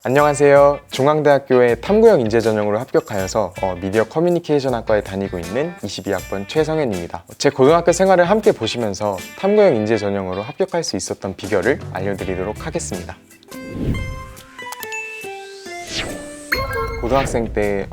안녕하세요. 중앙대학교의 탐구형 인재 전형으로 합격하여서 미디어 커뮤니케이션 학과에 다니고 있는 22학번 최성현입니다. 제 고등학교 생활을 함께 보시면서 탐구형 인재 전형으로 합격할 수 있었던 비결을 알려드리도록 하겠습니다. 고등학생 때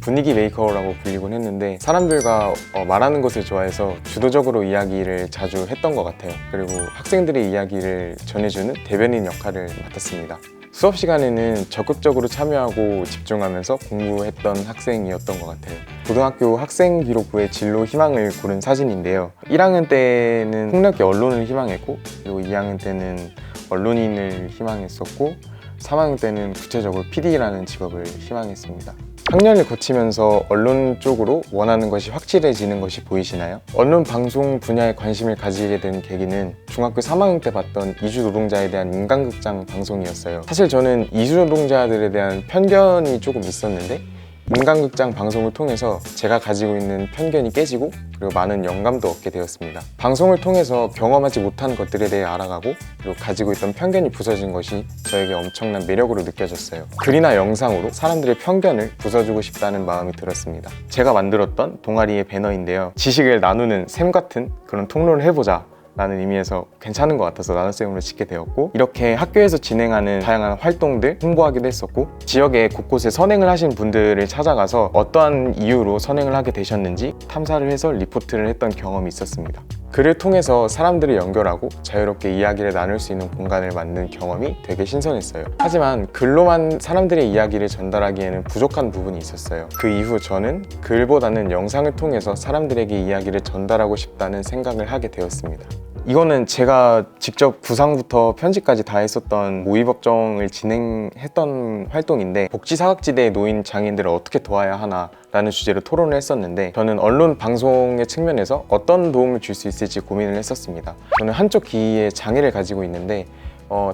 분위기 메이커라고 불리곤 했는데 사람들과 말하는 것을 좋아해서 주도적으로 이야기를 자주 했던 것 같아요. 그리고 학생들의 이야기를 전해주는 대변인 역할을 맡았습니다. 수업 시간에는 적극적으로 참여하고 집중하면서 공부했던 학생이었던 것 같아요. 고등학교 학생기록부의 진로 희망을 고른 사진인데요. 1학년 때는 폭력기 언론을 희망했고, 그리고 2학년 때는 언론인을 희망했었고, 3학년 때는 구체적으로 PD라는 직업을 희망했습니다. 학년을 거치면서 언론 쪽으로 원하는 것이 확실해지는 것이 보이시나요? 언론 방송 분야에 관심을 가지게 된 계기는 중학교 3학년 때 봤던 이주노동자에 대한 인간극장 방송이었어요. 사실 저는 이주노동자들에 대한 편견이 조금 있었는데 인간극장 방송을 통해서 제가 가지고 있는 편견이 깨지고 그리고 많은 영감도 얻게 되었습니다. 방송을 통해서 경험하지 못한 것들에 대해 알아가고 그리고 가지고 있던 편견이 부서진 것이 저에게 엄청난 매력으로 느껴졌어요. 글이나 영상으로 사람들의 편견을 부숴주고 싶다는 마음이 들었습니다. 제가 만들었던 동아리의 배너인데요. 지식을 나누는 샘 같은 그런 통로를 해보자 라는 의미에서 괜찮은 것 같아서 나눗셈으로 짓게 되었고, 이렇게 학교에서 진행하는 다양한 활동들 홍보하기도 했었고, 지역의 곳곳에 선행을 하신 분들을 찾아가서 어떠한 이유로 선행을 하게 되셨는지 탐사를 해서 리포트를 했던 경험이 있었습니다. 글을 통해서 사람들을 연결하고 자유롭게 이야기를 나눌 수 있는 공간을 만든 경험이 되게 신선했어요. 하지만 글로만 사람들의 이야기를 전달하기에는 부족한 부분이 있었어요. 그 이후 저는 글보다는 영상을 통해서 사람들에게 이야기를 전달하고 싶다는 생각을 하게 되었습니다. 이거는 제가 직접 구상부터 편집까지 다 했었던 모의법정을 진행했던 활동인데, 복지사각지대에 놓인 장애인들을 어떻게 도와야 하나 라는 주제로 토론을 했었는데, 저는 언론 방송의 측면에서 어떤 도움을 줄 수 있을지 고민을 했었습니다. 저는 한쪽 귀에 장애를 가지고 있는데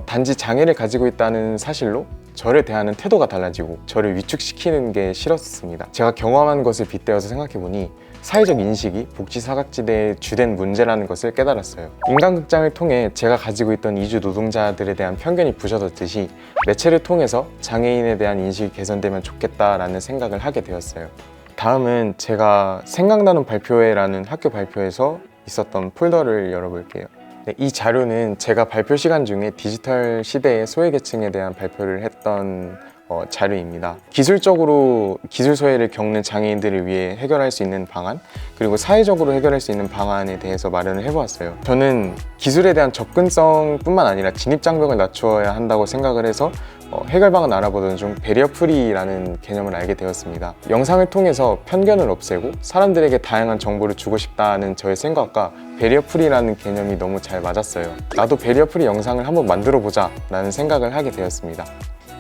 단지 장애를 가지고 있다는 사실로 저를 대하는 태도가 달라지고 저를 위축시키는 게 싫었습니다. 제가 경험한 것을 빗대어서 생각해보니 사회적 인식이 복지사각지대의 주된 문제라는 것을 깨달았어요. 인간극장을 통해 제가 가지고 있던 이주 노동자들에 대한 편견이 부셔졌듯이 매체를 통해서 장애인에 대한 인식이 개선되면 좋겠다라는 생각을 하게 되었어요. 다음은 제가 생각나는 발표회라는 학교 발표에서 있었던 폴더를 열어볼게요. 이 자료는 제가 발표 시간 중에 디지털 시대의 소외계층에 대한 발표를 했던 자료입니다. 기술적으로 기술 소외를 겪는 장애인들을 위해 해결할 수 있는 방안, 그리고 사회적으로 해결할 수 있는 방안에 대해서 마련을 해보았어요. 저는 기술에 대한 접근성뿐만 아니라 진입장벽을 낮추어야 한다고 생각을 해서 해결 방안 알아보던 중 배리어 프리라는 개념을 알게 되었습니다. 영상을 통해서 편견을 없애고 사람들에게 다양한 정보를 주고 싶다는 저의 생각과 배리어 프리라는 개념이 너무 잘 맞았어요. 나도 배리어 프리 영상을 한번 만들어 보자 라는 생각을 하게 되었습니다.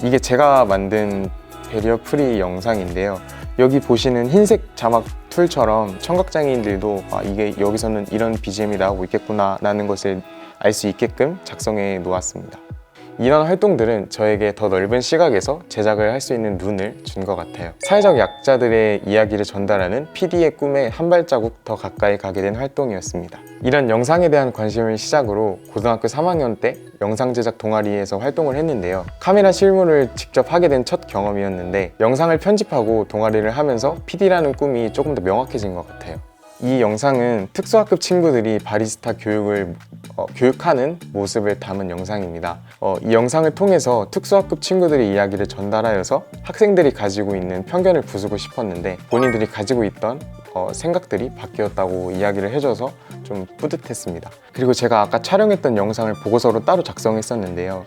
이게 제가 만든 배리어 프리 영상인데요. 여기 보시는 흰색 자막 툴처럼 청각장애인들도 이게 여기서는 이런 BGM이 나오고 있겠구나 라는 것을 알 수 있게끔 작성해 놓았습니다. 이런 활동들은 저에게 더 넓은 시각에서 제작을 할 수 있는 눈을 준 것 같아요. 사회적 약자들의 이야기를 전달하는 PD의 꿈에 한 발자국 더 가까이 가게 된 활동이었습니다. 이런 영상에 대한 관심을 시작으로 고등학교 3학년 때 영상 제작 동아리에서 활동을 했는데요. 카메라 실무를 직접 하게 된 첫 경험이었는데, 영상을 편집하고 동아리를 하면서 PD라는 꿈이 조금 더 명확해진 것 같아요. 이 영상은 특수학급 친구들이 바리스타 교육하는 모습을 담은 영상입니다. 이 영상을 통해서 특수학급 친구들의 이야기를 전달하여서 학생들이 가지고 있는 편견을 부수고 싶었는데 본인들이 가지고 있던 생각들이 바뀌었다고 이야기를 해줘서 좀 뿌듯했습니다. 그리고 제가 아까 촬영했던 영상을 보고서로 따로 작성했었는데요.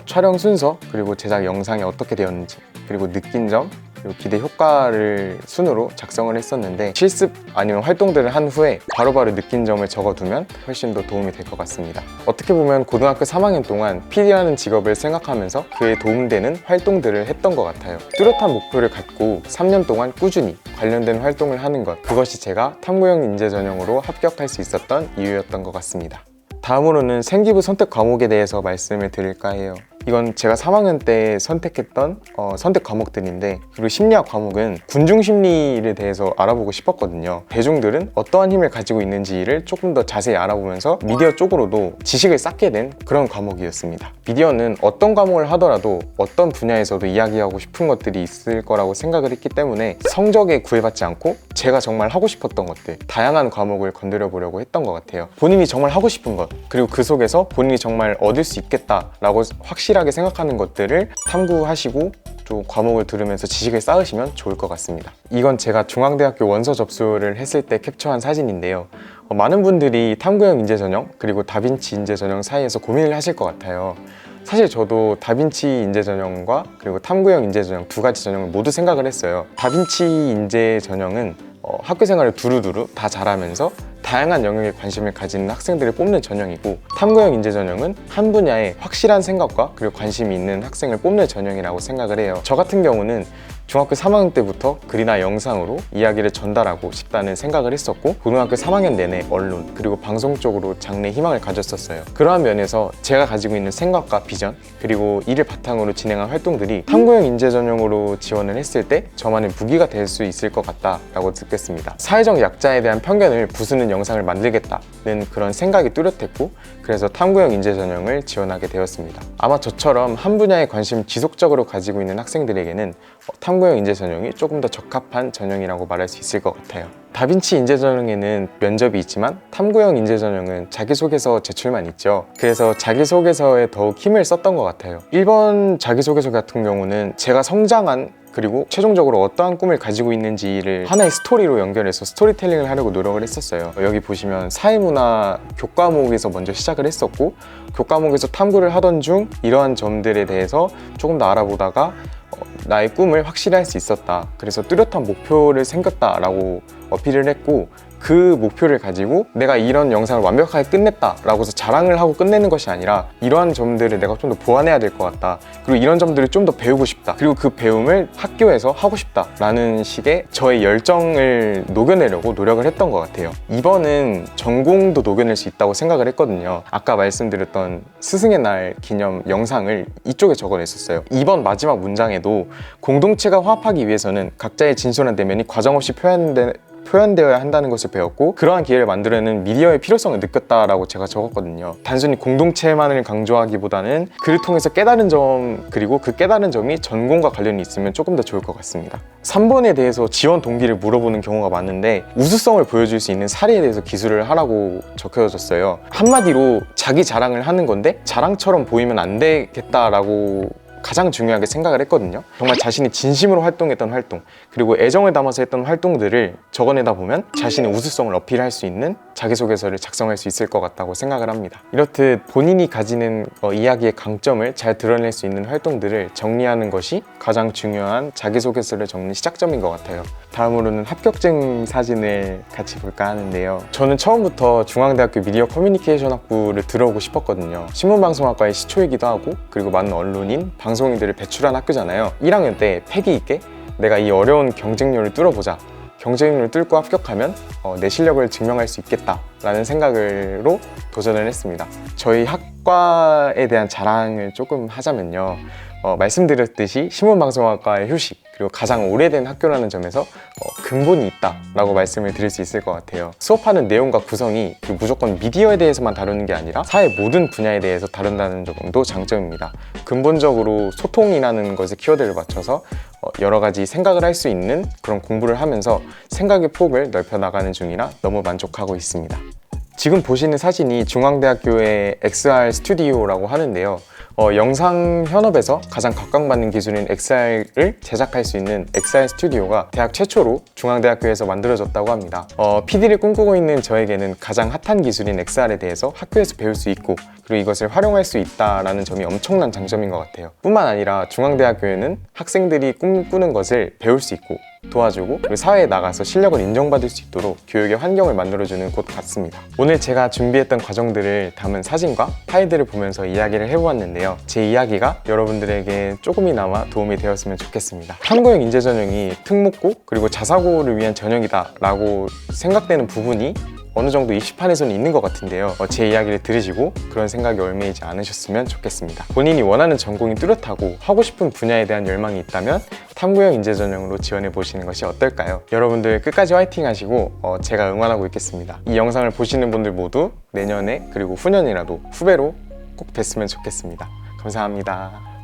촬영 순서, 그리고 제작 영상이 어떻게 되었는지, 그리고 느낀 점, 그리고 기대 효과를 순으로 작성을 했었는데, 실습 아니면 활동들을 한 후에 바로바로 느낀 점을 적어두면 훨씬 더 도움이 될 것 같습니다. 어떻게 보면 고등학교 3학년 동안 PD라는 직업을 생각하면서 그에 도움되는 활동들을 했던 것 같아요. 뚜렷한 목표를 갖고 3년 동안 꾸준히 관련된 활동을 하는 것, 그것이 제가 탐구형 인재 전형으로 합격할 수 있었던 이유였던 것 같습니다. 다음으로는 생기부 선택 과목에 대해서 말씀을 드릴까 해요. 이건 제가 3학년 때 선택했던 선택 과목들인데, 그리고 심리학 과목은 군중 심리에 대해서 알아보고 싶었거든요. 대중들은 어떠한 힘을 가지고 있는지를 조금 더 자세히 알아보면서 미디어 쪽으로도 지식을 쌓게 된 그런 과목이었습니다. 미디어는 어떤 과목을 하더라도 어떤 분야에서도 이야기하고 싶은 것들이 있을 거라고 생각을 했기 때문에 성적에 구애받지 않고 제가 정말 하고 싶었던 것들, 다양한 과목을 건드려 보려고 했던 것 같아요. 본인이 정말 하고 싶은 것, 그리고 그 속에서 본인이 정말 얻을 수 있겠다라고 확실하게 생각하는 것들을 탐구하시고 또 과목을 들으면서 지식을 쌓으시면 좋을 것 같습니다. 이건 제가 중앙대학교 원서 접수를 했을 때 캡처한 사진인데요. 많은 분들이 탐구형 인재 전형 그리고 다빈치 인재 전형 사이에서 고민을 하실 것 같아요. 사실 저도 다빈치 인재 전형과 그리고 탐구형 인재 전형 두 가지 전형을 모두 생각을 했어요. 다빈치 인재 전형은 학교 생활을 두루두루 다 잘하면서 다양한 영역에 관심을 가지는 학생들을 뽑는 전형이고, 탐구형 인재 전형은 한 분야에 확실한 생각과 그리고 관심이 있는 학생을 뽑는 전형이라고 생각을 해요. 저 같은 경우는 중학교 3학년 때부터 글이나 영상으로 이야기를 전달하고 싶다는 생각을 했었고, 고등학교 3학년 내내 언론 그리고 방송 쪽으로 장래 희망을 가졌었어요. 그러한 면에서 제가 가지고 있는 생각과 비전 그리고 이를 바탕으로 진행한 활동들이 탐구형 인재 전형으로 지원을 했을 때 저만의 무기가 될 수 있을 것 같다라고 느꼈습니다. 사회적 약자에 대한 편견을 부수는 영상을 만들겠다는 그런 생각이 뚜렷했고, 그래서 탐구형 인재 전형을 지원하게 되었습니다. 아마 저처럼 한 분야에 관심 지속적으로 가지고 있는 학생들에게는 탐구형 인재 전형이 조금 더 적합한 전형이라고 말할 수 있을 것 같아요. 다빈치 인재 전형에는 면접이 있지만 탐구형 인재 전형은 자기소개서 제출만 있죠. 그래서 자기소개서에 더욱 힘을 썼던 것 같아요. 1번 자기소개서 같은 경우는 제가 성장한 그리고 최종적으로 어떠한 꿈을 가지고 있는지를 하나의 스토리로 연결해서 스토리텔링을 하려고 노력을 했었어요. 여기 보시면 사회문화 교과목에서 먼저 시작을 했었고, 교과목에서 탐구를 하던 중 이러한 점들에 대해서 조금 더 알아보다가 나의 꿈을 확실히 할 수 있었다, 그래서 뚜렷한 목표를 생겼다라고 어필을 했고, 그 목표를 가지고 내가 이런 영상을 완벽하게 끝냈다 라고 해서 자랑을 하고 끝내는 것이 아니라, 이러한 점들을 내가 좀 더 보완해야 될 것 같다, 그리고 이런 점들을 좀 더 배우고 싶다, 그리고 그 배움을 학교에서 하고 싶다 라는 식의 저의 열정을 녹여내려고 노력을 했던 것 같아요. 2번은 전공도 녹여낼 수 있다고 생각을 했거든요. 아까 말씀드렸던 스승의 날 기념 영상을 이쪽에 적어냈었어요. 2번 마지막 문장에도 공동체가 화합하기 위해서는 각자의 진솔한 내면이 과정 없이 표현되어야 한다는 것을 배웠고, 그러한 기회를 만들어내는 미디어의 필요성을 느꼈다라고 제가 적었거든요. 단순히 공동체만을 강조하기보다는 그를 통해서 깨달은 점, 그리고 그 깨달은 점이 전공과 관련이 있으면 조금 더 좋을 것 같습니다. 3번에 대해서 지원 동기를 물어보는 경우가 많은데, 우수성을 보여줄 수 있는 사례에 대해서 기술을 하라고 적혀졌어요. 한마디로 자기 자랑을 하는 건데 자랑처럼 보이면 안 되겠다라고 가장 중요하게 생각을 했거든요. 정말 자신이 진심으로 활동했던 활동, 그리고 애정을 담아서 했던 활동들을 적어내다 보면 자신의 우수성을 어필할 수 있는 자기소개서를 작성할 수 있을 것 같다고 생각을 합니다. 이렇듯 본인이 가지는 이야기의 강점을 잘 드러낼 수 있는 활동들을 정리하는 것이 가장 중요한 자기소개서를 적는 시작점인 것 같아요. 다음으로는 합격증 사진을 같이 볼까 하는데요. 저는 처음부터 중앙대학교 미디어 커뮤니케이션 학부를 들어오고 싶었거든요. 신문방송학과의 시초이기도 하고, 그리고 많은 언론인, 방송인들을 배출한 학교잖아요. 1학년 때 패기 있게 내가 이 어려운 경쟁률을 뚫어보자, 경쟁률을 뚫고 합격하면 내 실력을 증명할 수 있겠다라는 생각으로 도전을 했습니다. 저희 학과에 대한 자랑을 조금 하자면요, 말씀드렸듯이 신문방송학과의 휴식, 그리고 가장 오래된 학교라는 점에서 근본이 있다라고 말씀을 드릴 수 있을 것 같아요. 수업하는 내용과 구성이 무조건 미디어에 대해서만 다루는 게 아니라 사회 모든 분야에 대해서 다룬다는 점도 장점입니다. 근본적으로 소통이라는 것에 키워드를 맞춰서 여러 가지 생각을 할 수 있는 그런 공부를 하면서 생각의 폭을 넓혀 나가는 중이라 너무 만족하고 있습니다. 지금 보시는 사진이 중앙대학교의 XR 스튜디오라고 하는데요. 영상 현업에서 가장 각광받는 기술인 XR을 제작할 수 있는 XR 스튜디오가 대학 최초로 중앙대학교에서 만들어졌다고 합니다. PD를 꿈꾸고 있는 저에게는 가장 핫한 기술인 XR에 대해서 학교에서 배울 수 있고, 그리고 이것을 활용할 수 있다는 점이 엄청난 장점인 것 같아요. 뿐만 아니라 중앙대학교에는 학생들이 꿈꾸는 것을 배울 수 있고 도와주고, 그리고 사회에 나가서 실력을 인정받을 수 있도록 교육의 환경을 만들어주는 곳 같습니다. 오늘 제가 준비했던 과정들을 담은 사진과 파일들을 보면서 이야기를 해보았는데요. 제 이야기가 여러분들에게 조금이나마 도움이 되었으면 좋겠습니다. 탐구형 인재 전형이 특목고 그리고 자사고를 위한 전형이다 라고 생각되는 부분이 어느 정도 입시판에서는 있는 것 같은데요. 제 이야기를 들으시고 그런 생각이 얽매이지 않으셨으면 좋겠습니다. 본인이 원하는 전공이 뚜렷하고 하고 싶은 분야에 대한 열망이 있다면 탐구형 인재 전형으로 지원해 보시는 것이 어떨까요? 여러분들 끝까지 화이팅 하시고 제가 응원하고 있겠습니다. 이 영상을 보시는 분들 모두 내년에 그리고 후년이라도 후배로 꼭 뵀으면 좋겠습니다. 감사합니다.